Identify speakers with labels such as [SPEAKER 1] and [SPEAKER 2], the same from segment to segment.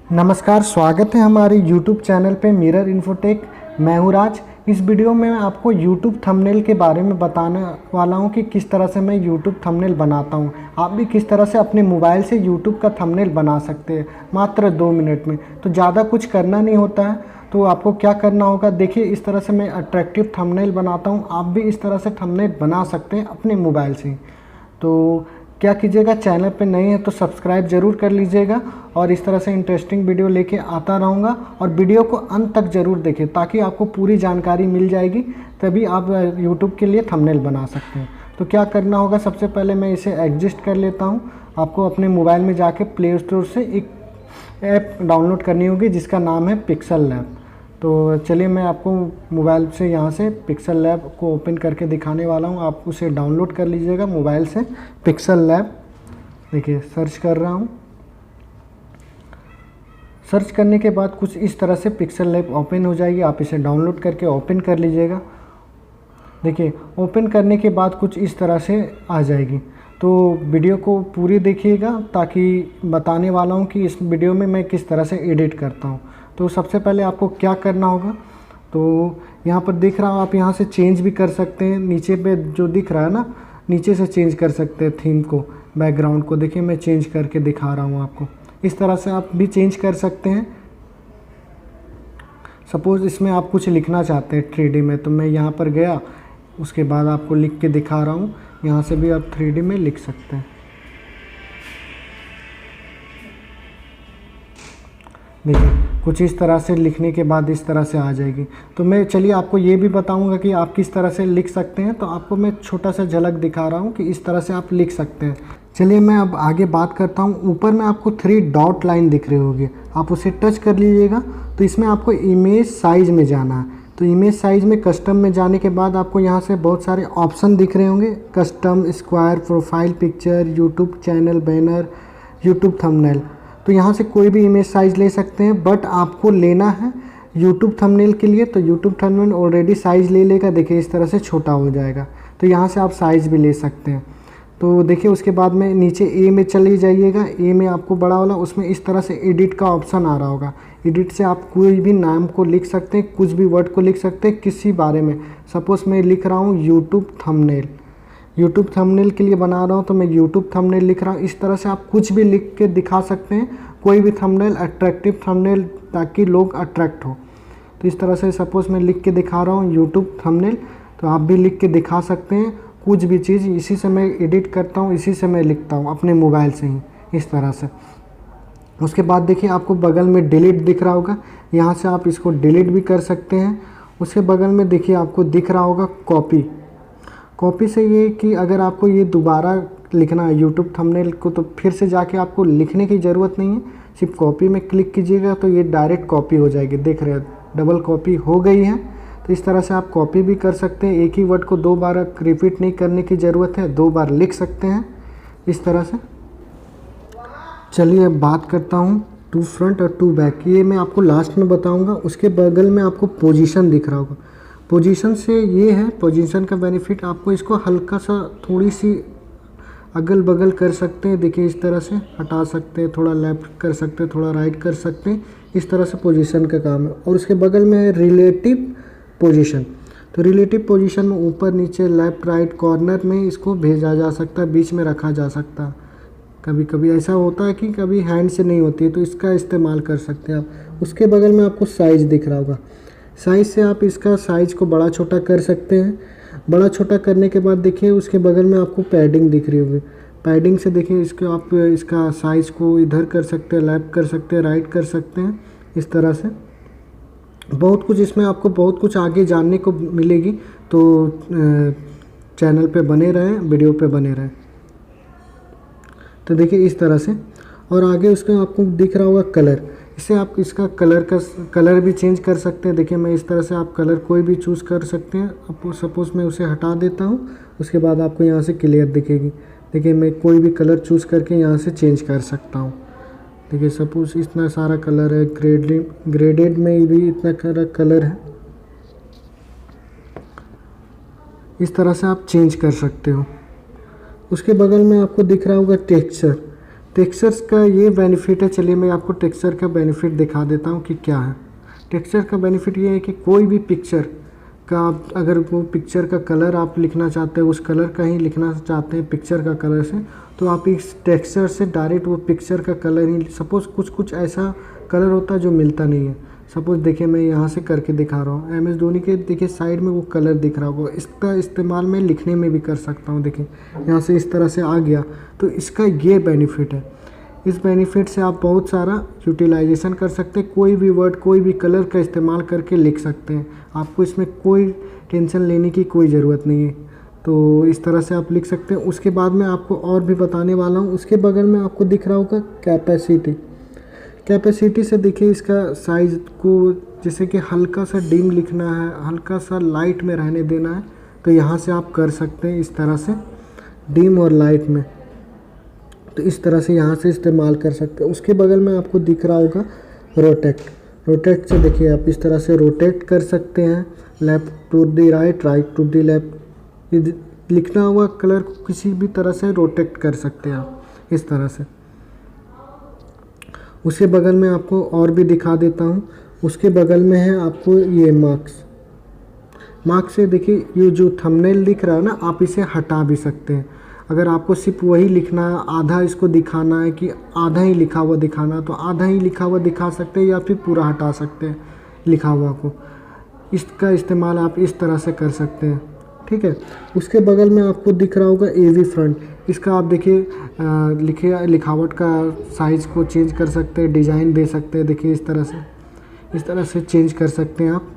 [SPEAKER 1] नमस्कार, स्वागत है हमारे YouTube चैनल पे मिरर इन्फोटेक। मैं हूँ राज। इस वीडियो में मैं आपको YouTube थंबनेल के बारे में बताने वाला हूँ कि किस तरह से मैं YouTube थंबनेल बनाता हूँ। आप भी किस तरह से अपने मोबाइल से YouTube का थंबनेल बना सकते हैं मात्र 2 मिनट में। तो ज़्यादा कुछ करना नहीं होता है। तो आपको क्या करना होगा, देखिए इस तरह से मैं अट्रैक्टिव थंबनेल बनाता हूँ। आप भी इस तरह से थंबनेल बना सकते हैं अपने मोबाइल से। तो क्या कीजिएगा, चैनल पे नए हैं तो सब्सक्राइब ज़रूर कर लीजिएगा और इस तरह से इंटरेस्टिंग वीडियो लेके आता रहूँगा। और वीडियो को अंत तक ज़रूर देखें ताकि आपको पूरी जानकारी मिल जाएगी, तभी आप यूट्यूब के लिए थंबनेल बना सकते हैं। तो क्या करना होगा, सबसे पहले मैं इसे एडजस्ट कर लेता हूँ। आपको अपने मोबाइल में जाके प्ले स्टोर से एक ऐप डाउनलोड करनी होगी जिसका नाम है पिक्सल लैब। तो चलिए मैं आपको मोबाइल से यहाँ से पिक्सल लैब को ओपन करके दिखाने वाला हूँ। आप उसे डाउनलोड कर लीजिएगा मोबाइल से, पिक्सल लैब। देखिए सर्च कर रहा हूँ। सर्च करने के बाद कुछ इस तरह से पिक्सल लैब ओपन हो जाएगी। आप इसे डाउनलोड करके ओपन कर लीजिएगा। देखिए ओपन करने के बाद कुछ इस तरह से आ जाएगी। तो वीडियो को पूरी देखिएगा ताकि बताने वाला हूँ कि इस वीडियो में मैं किस तरह से एडिट करता हूँ। तो सबसे पहले आपको क्या करना होगा, तो यहाँ पर दिख रहा है, आप यहाँ से चेंज भी कर सकते हैं। नीचे पे जो दिख रहा है ना, नीचे से चेंज कर सकते हैं थीम को, बैकग्राउंड को। देखिए मैं चेंज करके दिखा रहा हूँ आपको। इस तरह से आप भी चेंज कर सकते हैं। सपोज़ इसमें आप कुछ लिखना चाहते हैं 3D में, तो मैं यहाँ पर गया, उसके बाद आपको लिख के दिखा रहा हूँ। यहाँ से भी आप 3D में लिख सकते हैं। देखिए कुछ इस तरह से लिखने के बाद इस तरह से आ जाएगी। तो मैं चलिए आपको ये भी बताऊंगा कि आप किस तरह से लिख सकते हैं। तो आपको मैं छोटा सा झलक दिखा रहा हूँ कि इस तरह से आप लिख सकते हैं। चलिए मैं अब आगे बात करता हूँ। ऊपर में आपको 3 डॉट लाइन दिख रही होगी, आप उसे टच कर लीजिएगा। तो इसमें आपको इमेज साइज़ में जाना है। तो इमेज साइज़ में कस्टम में जाने के बाद आपको यहाँ से बहुत सारे ऑप्शन दिख रहे होंगे, custom, square, profile picture, YouTube channel banner, YouTube thumbnail. तो यहाँ से कोई भी इमेज साइज़ ले सकते हैं, बट आपको लेना है यूट्यूब थंबनेल के लिए। तो यूट्यूब थंबनेल ऑलरेडी साइज़ ले लेगा। देखिए इस तरह से छोटा हो जाएगा। तो यहाँ से आप साइज़ भी ले सकते हैं। तो देखिए उसके बाद में नीचे ए में चले जाइएगा। ए में आपको बड़ा वाला, उसमें इस तरह से एडिट का ऑप्शन आ रहा होगा। एडिट से आप कोई भी नाम को लिख सकते हैं, कुछ भी वर्ड को लिख सकते हैं किसी बारे में। सपोज़ मैं लिख रहा हूँ यूट्यूब थंबनेल, यूट्यूब थंबनेल के लिए बना रहा हूँ, तो मैं यूट्यूब थंबनेल लिख रहा हूँ। इस तरह से आप कुछ भी लिख के दिखा सकते हैं, कोई भी थंबनेल, अट्रैक्टिव थंबनेल, ताकि लोग अट्रैक्ट हो। तो इस तरह से सपोज़ मैं लिख के दिखा रहा हूँ यूट्यूब थंबनेल, तो आप भी लिख के दिखा सकते हैं कुछ भी चीज़। इसी से मैं एडिट करता हूँ, इसी से मैं लिखता हूँ अपने मोबाइल से ही, इस तरह से। उसके बाद देखिए आपको बगल में डिलीट दिख रहा होगा, यहाँ से आप इसको डिलीट भी कर सकते हैं। उसके बगल में देखिए आपको दिख रहा होगा कॉपी। कॉपी से ये कि अगर आपको ये दोबारा लिखना है यूट्यूब थंबनेल को, तो फिर से जाके आपको लिखने की ज़रूरत नहीं है। सिर्फ कॉपी में क्लिक कीजिएगा तो ये डायरेक्ट कॉपी हो जाएगी। देख रहे हैं डबल कॉपी हो गई है। तो इस तरह से आप कॉपी भी कर सकते हैं। एक ही वर्ड को 2 बार रिपीट नहीं करने की ज़रूरत है, 2 बार लिख सकते हैं इस तरह से। चलिए अब बात करता हूँ टू फ्रंट और टू बैक। ये मैं आपको लास्ट में बताऊँगा। उसके बगल में आपको पोजीशन दिख रहा होगा। पोजीशन से ये है, पोजीशन का बेनिफिट, आपको इसको हल्का सा थोड़ी सी अगल बगल कर सकते हैं। देखिए इस तरह से हटा सकते हैं, थोड़ा लेफ़्ट कर सकते हैं, थोड़ा राइट कर सकते हैं। इस तरह से पोजीशन का काम है। और उसके बगल में है रिलेटिव पोजीशन। तो रिलेटिव पोजीशन में ऊपर नीचे लेफ़्ट राइट कॉर्नर में इसको भेजा जा सकता है, बीच में रखा जा सकता है। कभी कभी ऐसा होता है कि कभी हैंड से नहीं होती है, तो इसका इस्तेमाल कर सकते हैं आप। उसके बगल में आपको साइज़ दिख रहा होगा। साइज़ से आप इसका साइज़ को बड़ा छोटा कर सकते हैं। बड़ा छोटा करने के बाद देखिए उसके बगल में आपको पैडिंग दिख रही होगी। पैडिंग से देखिए इसको आप इसका साइज़ को इधर कर सकते हैं, लेफ़्ट कर सकते हैं, राइट कर सकते हैं, इस तरह से। बहुत कुछ इसमें आपको बहुत कुछ आगे जानने को मिलेगी। तो चैनल पे बने रहें, वीडियो पे बने रहें। तो देखिए इस तरह से। और आगे उसमें आपको दिख रहा होगा कलर। इससे आप इसका कलर भी चेंज कर सकते हैं। देखिए मैं इस तरह से आप कलर कोई भी चूज़ कर सकते हैं। अब सपोज़ मैं उसे हटा देता हूँ, उसके बाद आपको यहाँ से क्लियर दिखेगी। देखिए मैं कोई भी कलर चूज़ करके यहाँ से चेंज कर सकता हूँ। देखिए सपोज़ इतना सारा कलर है, ग्रेडेड में भी इतना कलर है। इस तरह से आप चेंज कर सकते हो। उसके बगल में आपको दिख रहा होगा टेक्सचर। टेक्सचर्स का ये बेनिफिट है। चलिए मैं आपको टेक्सचर का बेनिफिट दिखा देता हूँ कि क्या है। टेक्सचर का बेनिफिट ये है कि कोई भी पिक्चर का आप अगर वो पिक्चर का कलर आप लिखना चाहते हैं, उस कलर का ही लिखना चाहते हैं पिक्चर का कलर से, तो आप इस टेक्सचर से डायरेक्ट वो पिक्चर का कलर ही, सपोज़ कुछ ऐसा कलर होता है जो मिलता नहीं है। सपोज़ देखिए मैं यहाँ से करके दिखा रहा हूँ, MS धोनी के देखिए साइड में वो कलर दिख रहा होगा, इसका इस्तेमाल मैं लिखने में भी कर सकता हूँ। देखिए यहाँ से इस तरह से आ गया, तो इसका ये बेनिफिट है। इस बेनिफिट से आप बहुत सारा यूटिलाइजेशन कर सकते हैं, कोई भी वर्ड कोई भी कलर का इस्तेमाल करके लिख सकते हैं। आपको इसमें कोई टेंशन लेने की कोई ज़रूरत नहीं है। तो इस तरह से आप लिख सकते हैं। उसके बाद मैं आपको और भी बताने वाला हूँ। उसके बगल में आपको दिख रहा होगा कैपेसिटी। कैपेसिटी से देखिए इसका साइज़ को, जैसे कि हल्का सा डिम लिखना है, हल्का सा लाइट में रहने देना है, तो यहाँ से आप कर सकते हैं इस तरह से डिम और लाइट में, तो इस तरह से यहाँ से इस्तेमाल कर सकते हैं। उसके बगल में आपको दिख रहा होगा रोटेट। रोटेट से देखिए आप इस तरह से रोटेट कर सकते हैं, left to the right, right to the left. ये लिखना हुआ कलर को किसी भी तरह से रोटेट कर सकते हैं आप इस तरह से। उसके बगल में आपको और भी दिखा देता हूँ। उसके बगल में है आपको ये मार्क्स से देखिए ये जो थंबनेल दिख रहा है ना, आप इसे हटा भी सकते हैं। अगर आपको सिर्फ वही लिखना है, आधा इसको दिखाना है कि आधा ही लिखा हुआ दिखाना, तो आधा ही लिखा हुआ दिखा सकते हैं या फिर पूरा हटा सकते हैं लिखा हुआ को। इसका इस्तेमाल आप इस तरह से कर सकते हैं, ठीक है। उसके बगल में आपको दिख रहा होगा AV फ्रंट। इसका आप देखिए लिखावट का साइज़ को चेंज कर सकते हैं, डिज़ाइन दे सकते हैं। देखिए इस तरह से चेंज कर सकते हैं आप।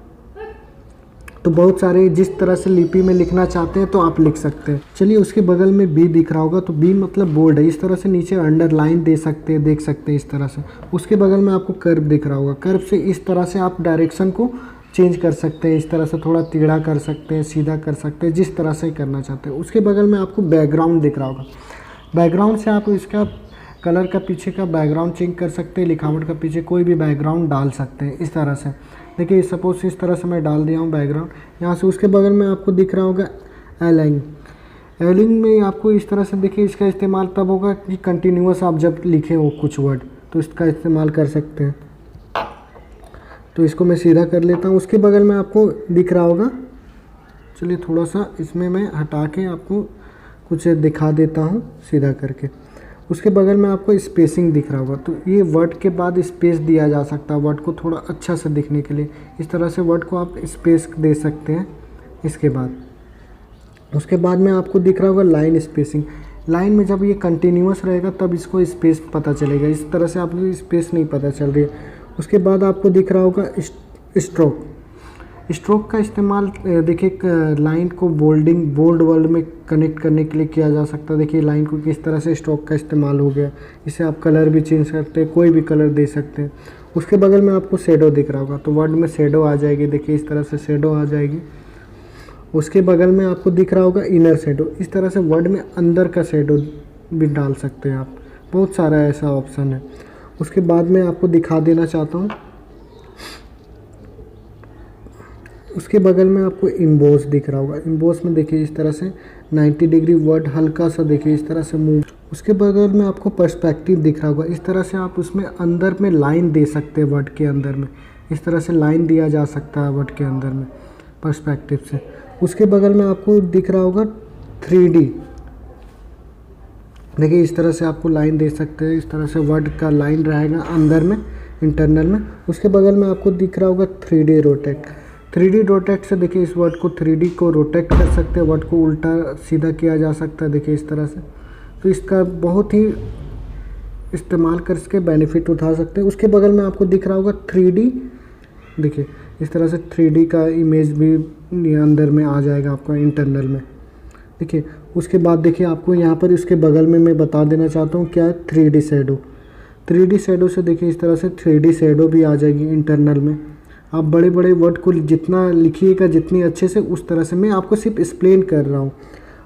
[SPEAKER 1] तो बहुत सारे जिस तरह से लिपि में लिखना चाहते हैं तो आप लिख सकते हैं। चलिए उसके बगल में B दिख रहा होगा, तो B मतलब बोल्ड है। इस तरह से नीचे अंडरलाइन दे सकते हैं, देख सकते हैं इस तरह से। उसके बगल में आपको कर्व दिख रहा होगा। कर्व से इस तरह से आप डायरेक्शन को चेंज कर सकते हैं, इस तरह से थोड़ा टेढ़ा कर सकते हैं, सीधा कर सकते हैं, जिस तरह से करना चाहते हैं। उसके बगल में आपको बैकग्राउंड दिख रहा होगा। बैकग्राउंड से आप इसका कलर का पीछे का बैकग्राउंड चेंज कर सकते हैं, लिखावट का पीछे कोई भी बैकग्राउंड डाल सकते हैं इस तरह से। देखिए सपोज इस तरह से मैं डाल दिया हूँ बैकग्राउंड यहाँ से। उसके बगल में आपको दिख रहा होगा एलिंग में आपको इस तरह से देखिए इसका इस्तेमाल तब होगा कि कंटिन्यूअस आप जब लिखे हो कुछ वर्ड, तो इसका इस्तेमाल कर सकते हैं। तो इसको मैं सीधा कर लेता हूँ। उसके बगल में आपको दिख रहा होगा, चलिए थोड़ा सा इसमें मैं हटा के आपको कुछ दिखा देता हूँ सीधा करके। उसके बगल में आपको स्पेसिंग दिख रहा होगा, तो ये वर्ड के बाद स्पेस दिया जा सकता है वर्ड को थोड़ा अच्छा से दिखने के लिए। इस तरह से वर्ड को आप स्पेस दे सकते हैं इसके बाद। उसके बाद में आपको दिख रहा होगा लाइन स्पेसिंग। लाइन में जब ये कंटिन्यूअस रहेगा तब इसको स्पेस पता चलेगा, इस तरह से आपको स्पेस नहीं पता चल रही है। उसके बाद आपको दिख रहा होगा स्ट्रोक का इस्तेमाल देखिए लाइन को बोल्ड वर्ड में कनेक्ट करने के लिए किया जा सकता है। देखिए लाइन को किस तरह से स्ट्रोक का इस्तेमाल हो गया। इसे आप कलर भी चेंज करते हैं, कोई भी कलर दे सकते हैं। उसके बगल में आपको शेडो दिख रहा होगा, तो वर्ड में शेडो आ जाएगी। देखिए इस तरह से शेडो आ जाएगी। उसके बगल में आपको दिख रहा होगा इनर शेडो। इस तरह से वर्ड में अंदर का शेडो भी डाल सकते हैं आप, बहुत सारा ऐसा ऑप्शन है। उसके बाद में आपको दिखा देना चाहता हूँ, उसके बगल में आपको इम्बोस दिख रहा होगा। इम्बोस में देखिए इस तरह से 90 डिग्री वर्ड हल्का सा देखिए इस तरह से मूव। उसके बगल में आपको पर्सपेक्टिव दिख रहा होगा। इस तरह से आप उसमें अंदर में लाइन दे सकते हैं वर्ड के अंदर में, इस तरह से लाइन दिया जा सकता है वर्ड के अंदर में पर्सपेक्टिव से। उसके बगल में आपको दिख रहा होगा 3D। देखिए इस तरह से आपको लाइन दे सकते हैं, इस तरह से वर्ड का लाइन रहेगा अंदर में इंटरनल में। उसके बगल में आपको दिख रहा होगा 3D रोटेट। 3D रोटेट से देखिए इस वर्ड को 3D को रोटेट कर सकते हैं, वर्ड को उल्टा सीधा किया जा सकता है देखिए इस तरह से। तो इसका बहुत ही इस्तेमाल कर इसके बेनिफिट उठा सकते हैं। उसके बगल में आपको दिख रहा होगा 3D। देखिए इस तरह से 3D का इमेज भी अंदर में आ जाएगा आपका इंटरनल में। देखिए उसके बाद देखिए आपको यहाँ पर इसके बगल में मैं बता देना चाहता हूँ क्या है 3D शैडो। 3D शैडो से देखिए इस तरह से 3D शैडो भी आ जाएगी इंटरनल में। आप बड़े बड़े वर्ड को जितना लिखिएगा जितनी अच्छे से, उस तरह से मैं आपको सिर्फ एक्सप्लेन कर रहा हूँ।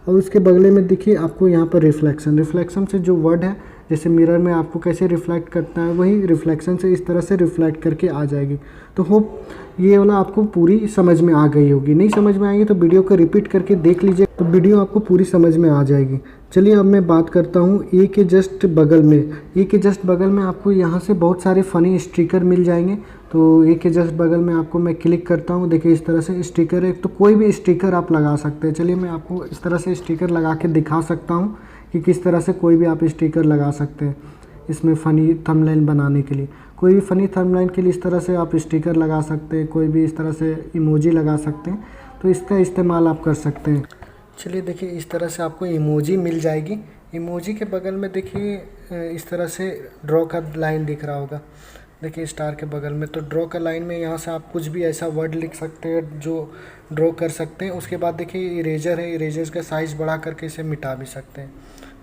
[SPEAKER 1] और उसके बगले में देखिए आपको यहाँ पर रिफ्लेक्शन से जो वर्ड है, जैसे मिरर में आपको कैसे रिफ्लेक्ट करता है, वही रिफ्लेक्शन से इस तरह से रिफ्लेक्ट करके आ जाएगी। तो होप ये वाला आपको पूरी समझ में आ गई होगी। नहीं समझ में आएगी तो वीडियो को रिपीट करके देख लीजिए, तो वीडियो आपको पूरी समझ में आ जाएगी। चलिए अब मैं बात करता हूँ ए के जस्ट बगल में। ए के जस्ट बगल में आपको यहाँ से बहुत सारे फ़नी स्टिकर मिल जाएंगे। तो ए के जस्ट बगल में आपको मैं क्लिक करता हूँ, देखिए इस तरह से स्टिकर है। तो कोई भी स्टिकर आप लगा सकते हैं। चलिए मैं आपको इस तरह से स्टिकर लगा के दिखा सकता हूँ कि किस तरह से कोई भी आप स्टिकर लगा सकते हैं इसमें फ़नी थंबनेल बनाने के लिए। कोई भी फ़नी थंबनेल के लिए इस तरह से आप स्टिकर लगा सकते हैं, कोई भी इस तरह से इमोजी लगा सकते हैं। तो इसका इस्तेमाल आप कर सकते हैं। चलिए देखिए इस तरह से आपको इमोजी मिल जाएगी। इमोजी के बगल में देखिए इस तरह से ड्रॉ का लाइन दिख रहा होगा, देखिए स्टार के बगल में। तो ड्रॉ का लाइन में यहाँ से आप कुछ भी ऐसा वर्ड लिख सकते हैं जो ड्रॉ कर सकते हैं। उसके बाद देखिए इरेजर है, इरेजर का साइज़ बढ़ा करके इसे मिटा भी सकते हैं।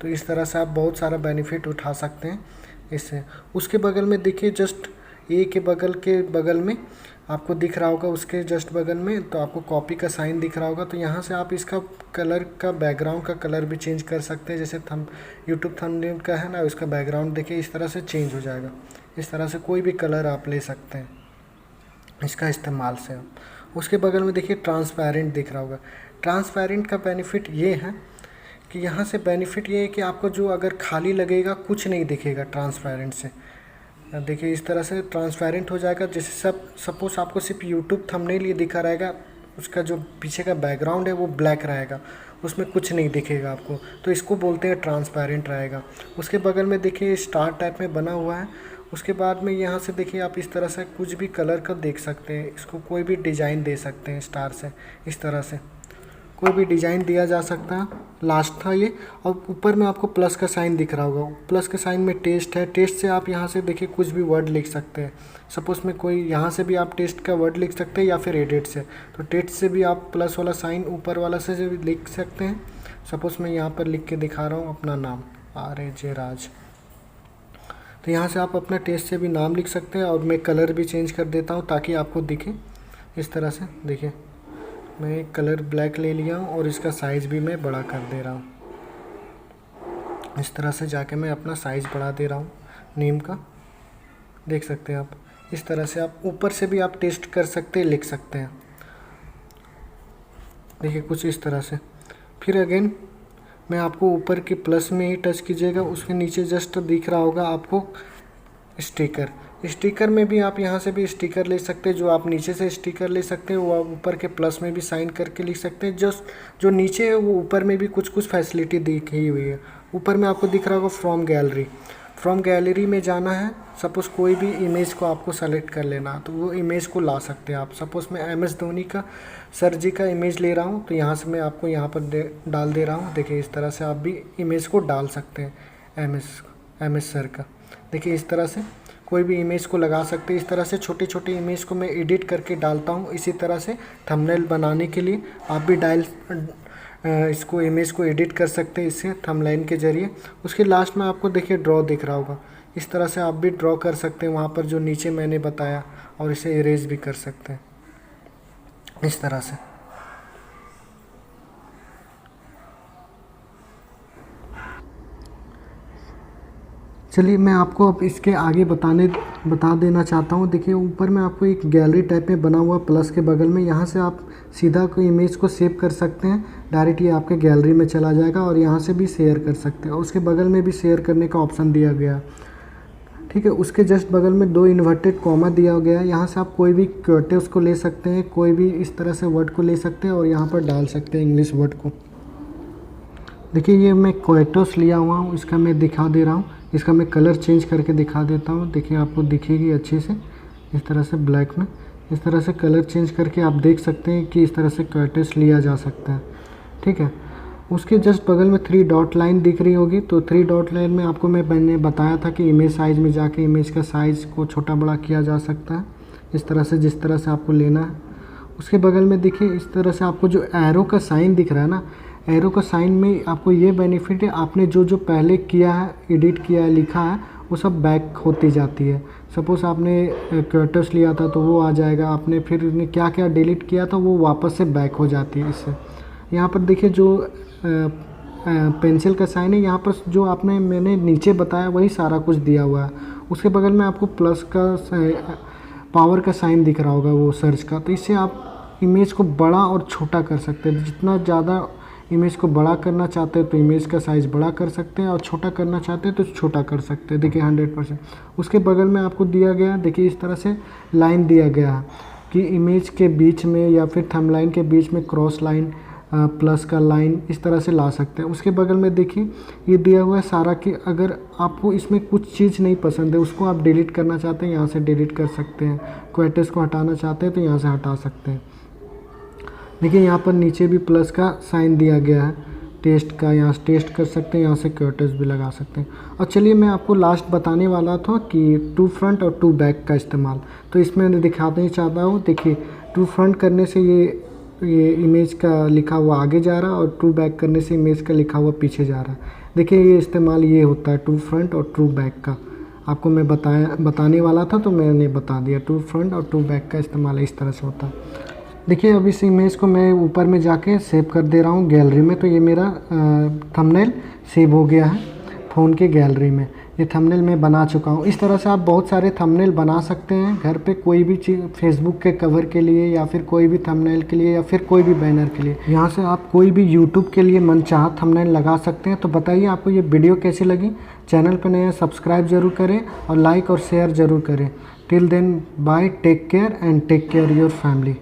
[SPEAKER 1] तो इस तरह से आप बहुत सारा बेनिफिट उठा सकते हैं इससे। उसके बगल में देखिए जस्ट ए के बगल में आपको दिख रहा होगा, उसके जस्ट बगल में तो आपको कॉपी का साइन दिख रहा होगा। तो यहाँ से आप इसका कलर का बैकग्राउंड का कलर भी चेंज कर सकते हैं। जैसे यूट्यूब थंबनेल का है ना, उसका बैकग्राउंड देखिए इस तरह से चेंज हो जाएगा। इस तरह से कोई भी कलर आप ले सकते हैं इसका इस्तेमाल से आप। उसके बगल में देखिए ट्रांसपेरेंट दिख रहा होगा। ट्रांसपेरेंट का बेनिफिट ये है कि यहाँ से बेनिफिट ये है कि आपको जो अगर खाली लगेगा कुछ नहीं दिखेगा ट्रांसपेरेंट से। देखिए इस तरह से ट्रांसपेरेंट हो जाएगा। जैसे सपोज़ आपको सिर्फ यूट्यूब थंबनेल ये दिखा रहेगा, उसका जो पीछे का बैकग्राउंड है वो ब्लैक रहेगा, उसमें कुछ नहीं दिखेगा आपको। तो इसको बोलते हैं ट्रांसपेरेंट रहेगा। उसके बगल में देखिए स्टार टाइप में बना हुआ है। उसके बाद में यहाँ से देखिए आप इस तरह से कुछ भी कलर का देख सकते हैं, इसको कोई भी डिज़ाइन दे सकते हैं स्टार से। इस तरह से कोई भी डिज़ाइन दिया जा सकता है। लास्ट था ये। और ऊपर में आपको प्लस का साइन दिख रहा होगा, प्लस के साइन में टेस्ट है। टेस्ट से आप यहाँ से देखिए कुछ भी वर्ड लिख सकते हैं। सपोज़ में कोई यहाँ से भी आप टेस्ट का वर्ड लिख सकते हैं या फिर एडिट से। तो टेस्ट से भी आप प्लस वाला साइन ऊपर वाला से भी लिख सकते हैं। सपोज़ मैं यहाँ पर लिख के दिखा रहा हूँ अपना नाम RAJ राज। तो यहाँ से आप अपना टेस्ट से भी नाम लिख सकते हैं। और मैं कलर भी चेंज कर देता हूँ ताकि आपको दिखे इस तरह से। देखिए मैं कलर ब्लैक ले लिया हूँ और इसका साइज़ भी मैं बड़ा कर दे रहा हूँ। इस तरह से जाके मैं अपना साइज़ बढ़ा दे रहा हूँ नेम का, देख सकते हैं आप। इस तरह से आप ऊपर से भी आप टेस्ट कर सकते हैं, लिख सकते हैं। देखिए कुछ इस तरह से। फिर अगेन मैं आपको ऊपर के प्लस में ही टच कीजिएगा, उसके नीचे जस्ट दिख रहा होगा आपको स्टिकर। स्टिकर में भी आप यहाँ से भी स्टिकर ले सकते हैं। जो आप नीचे से स्टिकर ले सकते हैं वो आप ऊपर के प्लस में भी साइन करके लिख सकते हैं। जस्ट जो नीचे है वो ऊपर में भी कुछ फैसिलिटी दिखी हुई है। ऊपर में आपको दिख रहा होगा फ्रॉम गैलरी। फ्रॉम गैलरी में जाना है, सपोज़ कोई भी इमेज को आपको सेलेक्ट कर लेना, तो वो इमेज को ला सकते हैं आप। सपोज़ मैं MS धोनी का सर जी का इमेज ले रहा हूँ, तो यहाँ से मैं आपको यहाँ पर डाल दे रहा हूँ। देखिए इस तरह से आप भी इमेज को डाल सकते हैं MS सर का। देखिए इस तरह से कोई भी इमेज को लगा सकते हैं। इस तरह से छोटे छोटे इमेज को मैं एडिट करके डालता हूँ। इसी तरह से थंबनेल बनाने के लिए आप भी इसको इमेज को एडिट कर सकते हैं इससे थंबनेल के ज़रिए। उसके लास्ट में आपको देखिए ड्रॉ दिख रहा होगा। इस तरह से आप भी ड्रॉ कर सकते हैं वहाँ पर जो नीचे मैंने बताया, और इसे इरेज भी कर सकते हैं इस तरह से। चलिए मैं आपको अब इसके आगे बता देना चाहता हूँ। देखिए ऊपर में आपको एक गैलरी टाइप में बना हुआ प्लस के बगल में, यहाँ से आप सीधा कोई इमेज को सेव कर सकते हैं। डायरेक्ट ये आपके गैलरी में चला जाएगा और यहाँ से भी शेयर कर सकते हैं। और उसके बगल में भी शेयर करने का ऑप्शन दिया गया, ठीक है। उसके जस्ट बगल में 2 इन्वर्टेड कॉमा दिया गया है। यहाँ से आप कोई भी क्वेटेस को ले सकते हैं, कोई भी इस तरह से वर्ड को ले सकते हैं और यहाँ पर डाल सकते हैं इंग्लिश वर्ड को। देखिए ये मैं क्वेटोस लिया हुआ हूँ, इसका मैं दिखा दे रहा हूँ। इसका मैं कलर चेंज करके दिखा देता हूँ। देखिए आपको दिखेगी अच्छे से इस तरह से ब्लैक में। इस तरह से कलर चेंज करके आप देख सकते हैं कि इस तरह से क्वेटोस लिया जा सकता है, ठीक है। उसके जस्ट बगल में 3 डॉट लाइन दिख रही होगी। तो 3 डॉट लाइन में आपको मैंने बताया था कि इमेज साइज़ में जाके इमेज का साइज़ को छोटा बड़ा किया जा सकता है इस तरह से, जिस तरह से आपको लेना है। उसके बगल में देखिए इस तरह से आपको जो एरो का साइन दिख रहा है ना, एरो का साइन में आपको ये बेनिफिट है, आपने जो पहले किया है, एडिट किया है, लिखा है, वो सब बैक होती जाती है। सपोज़ आपने क्वेटस लिया था तो वो आ जाएगा, आपने फिर क्या क्या डिलीट किया था वो वापस से बैक हो जाती है इससे। यहाँ पर देखिए जो पेंसिल का साइन है, यहाँ पर जो मैंने नीचे बताया वही सारा कुछ दिया हुआ है। उसके बगल में आपको प्लस का पावर का साइन दिख रहा होगा वो सर्च का। तो इससे आप इमेज को बड़ा और छोटा कर सकते हैं। जितना ज़्यादा इमेज को बड़ा करना चाहते हैं तो इमेज का साइज़ बड़ा कर सकते हैं, और छोटा करना चाहते हैं तो छोटा कर सकते हैं। देखिए 100%। उसके बगल में आपको दिया गया, देखिए इस तरह से लाइन दिया गया है कि इमेज के बीच में या फिर थंबनेल के बीच में क्रॉस लाइन, प्लस का लाइन इस तरह से ला सकते हैं। उसके बगल में देखिए ये दिया हुआ है सारा, कि अगर आपको इसमें कुछ चीज़ नहीं पसंद है, उसको आप डिलीट करना चाहते हैं यहाँ से डिलीट कर सकते हैं, क्वेटेस को हटाना चाहते हैं तो यहाँ से हटा सकते हैं। देखिए यहाँ पर नीचे भी प्लस का साइन दिया गया है, टेस्ट का, यहाँ से टेस्ट कर सकते हैं, यहाँ से क्वेटेस भी लगा सकते हैं। और चलिए मैं आपको लास्ट बताने वाला था कि टू फ्रंट और टू बैक का इस्तेमाल, तो इसमें मैं दिखाना ही चाहता हूँ। देखिए टू फ्रंट करने से ये इमेज का लिखा हुआ आगे जा रहा है, और टू बैक करने से इमेज का लिखा हुआ पीछे जा रहा है। देखिए ये इस्तेमाल ये होता है टू फ्रंट और टू बैक का, आपको मैं बताने वाला था तो मैंने बता दिया। टू फ्रंट और टू बैक का इस्तेमाल इस तरह से होता है। देखिए अब इस इमेज को मैं ऊपर में जाके सेव कर दे रहा हूँ गैलरी में, तो ये मेरा थंबनेल सेव हो गया है फ़ोन के गैलरी में। ये थंबनेल मैं बना चुका हूँ। इस तरह से आप बहुत सारे थंबनेल बना सकते हैं घर पे, कोई भी चीज़, फेसबुक के कवर के लिए या फिर कोई भी थंबनेल के लिए या फिर कोई भी बैनर के लिए। यहाँ से आप कोई भी यूट्यूब के लिए मनचाहा थंबनेल लगा सकते हैं। तो बताइए आपको ये वीडियो कैसी लगी। चैनल पर नए सब्सक्राइब ज़रूर करें और लाइक और शेयर ज़रूर करें। Till then bye, take care and take care your family.